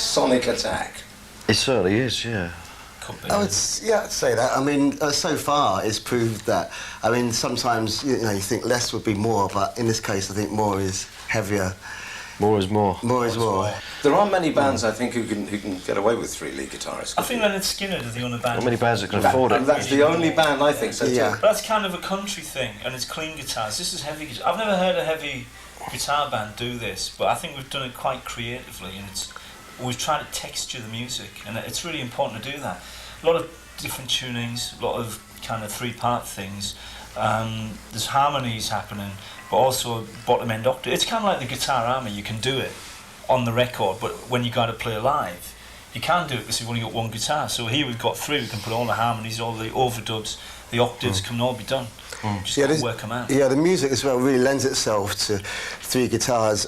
sonic attack. It certainly is, yeah. I'd say that. I mean, so far it's proved that. I mean, sometimes you think less would be more, but in this case, I think more is heavier. More is more. More is more. There aren't many bands, I think, who can get away with 3 lead guitarists. I think Leonard Skinner is the only band. Not many bands that can afford it. And that's the only band I think so too. Yeah. But that's kind of a country thing, and it's clean guitars. This is heavy guitar. I've never heard a heavy guitar band do this, but I think we've done it quite creatively, and we've tried to texture the music, and it's really important to do that. A lot of different tunings, a lot of kind of 3-part things. There's harmonies happening, but also bottom end octave. It's kind of like the Guitar Army. You can do it on the record, but when you got to play live, you can't do it because you've only got one guitar. So here we've got 3. We can put all the harmonies, all the overdubs, the octaves can all be done. Just gotta work them out. Yeah, the music as well really lends itself to 3 guitars.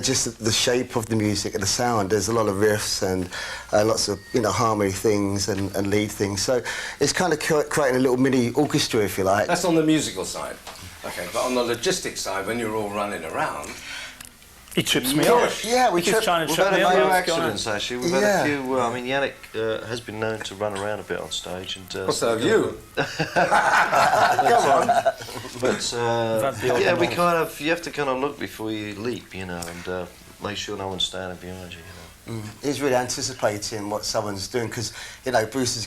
Just the shape of the music and the sound. There's a lot of riffs and lots of harmony things and lead things. So it's kind of creating a little mini orchestra, if you like. That's on the musical side. Okay, but on the logistics side, when you're all running around. He trips me off. Yeah, He's trying to We've trip had me a few off. accidents, actually. We've had a few. I mean, Janick has been known to run around a bit on stage. And, What's that, you? Come on. But, yeah, you have to kind of look before you leap, and make sure no one's standing behind you, He's really anticipating what someone's doing because Bruce he's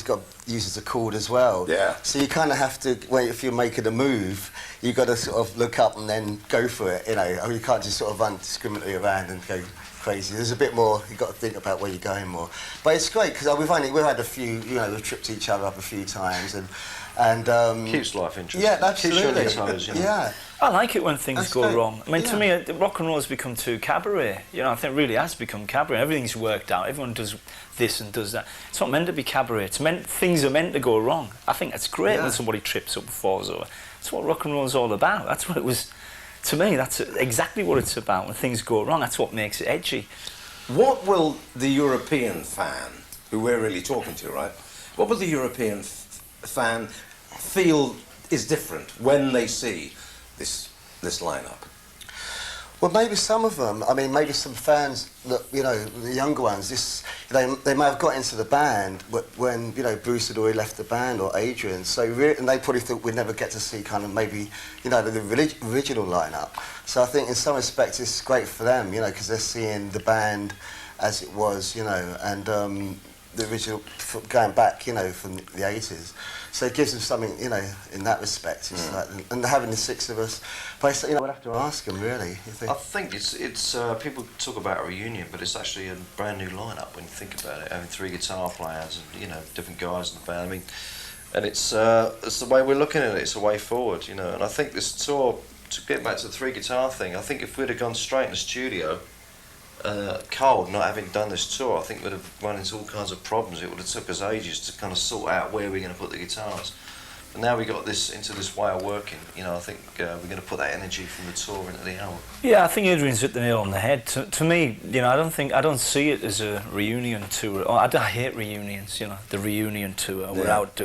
got uses a chord as well. Yeah. So you kind of have to wait. If you're making a move, you got to sort of look up and then go for it. You can't just sort of run discriminately around and go crazy. There's a bit more. You've got to think about where you're going more. But it's great because we've had a few. We've tripped each other up a few times and keeps life interesting. Yeah, absolutely. Keeps you on your toes, Yeah. I like it when things go wrong. I mean, to Yeah. me, rock and roll has become too cabaret. I think it really has become cabaret. Everything's worked out. Everyone does this and does that. It's not meant to be cabaret. Things are meant to go wrong. I think that's great when somebody trips up and falls over. That's what rock and roll is all about. That's what it was. To me, that's exactly what it's about. When things go wrong, that's what makes it edgy. What will the European fan, who we're really talking to, right? What will the European fan feel is different when they see this lineup? Well, maybe some of them. I mean, maybe some fans that the younger ones. They may have got into the band when Bruce had already left the band or Adrian. So and they probably thought we'd never get to see kind of maybe the original lineup. So I think in some respects it's great for them, because they're seeing the band as it was, and the original going back, from the 80s. So it gives them something, in that respect. It's like, and having the 6 of us, but we'll have to ask them really. You think? I think it's people talk about a reunion, but it's actually a brand new lineup when you think about it. Having 3 guitar players and different guys in the band. I mean, and it's the way we're looking at it. It's a way forward, And I think this tour, to get back to the 3 guitar thing, I think if we'd have gone straight in the studio. Cold, not having done this tour, I think we'd have run into all kinds of problems. It would have took us ages to kind of sort out where we're going to put the guitars. But now we got into this way of working. I think we're going to put that energy from the tour into the album. Yeah, I think Adrian's hit the nail on the head. To me, I don't see it as a reunion tour. I hate reunions. The reunion tour.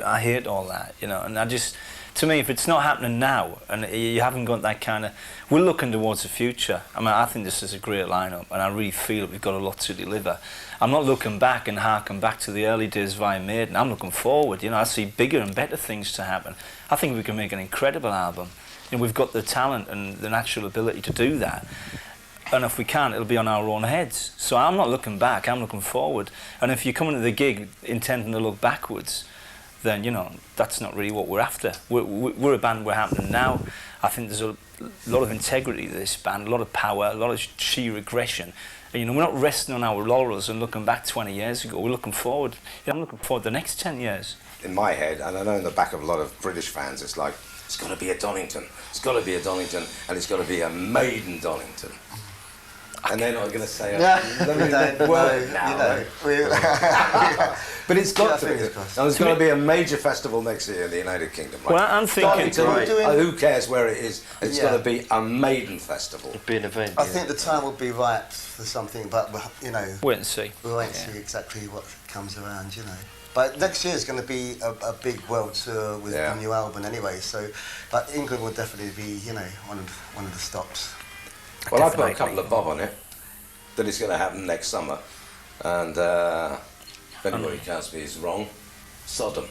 I hate all that. And I just. To me, if it's not happening now, and you haven't got that kind of... We're looking towards the future. I mean, I think this is a great lineup, and I really feel we've got a lot to deliver. I'm not looking back and harking back to the early days of Iron Maiden. I'm looking forward. I see bigger and better things to happen. I think we can make an incredible album. We've got the talent and the natural ability to do that. And if we can't, it'll be on our own heads. So I'm not looking back, I'm looking forward. And if you're coming to the gig intending to look backwards, then that's not really what we're after. We're a band. We're happening now. I think there's a lot of integrity to this band, a lot of power, a lot of sheer aggression. And, we're not resting on our laurels and looking back 20 years ago. We're looking forward. I'm looking forward to the next 10 years. In my head, and I know in the back of a lot of British fans, it's like it's got to be a Donington. It's got to be a Donington, and it's got to be a Maiden Donington. And they're not going to say a word now. But it's got to be. And there's going to be a major festival next year in the United Kingdom. Right? Well, I'm thinking... Who cares where it is? It's got to be a Maiden festival. It'd be an event. I think the time will be right for something, but, Wait and see. We'll wait and see exactly what comes around, But next year is going to be a big world tour with a new album anyway, so... But England will definitely be, one of the stops. Well, I put a couple of bob on it, that it's going to happen next summer. And if anybody counts me as wrong, Sodom.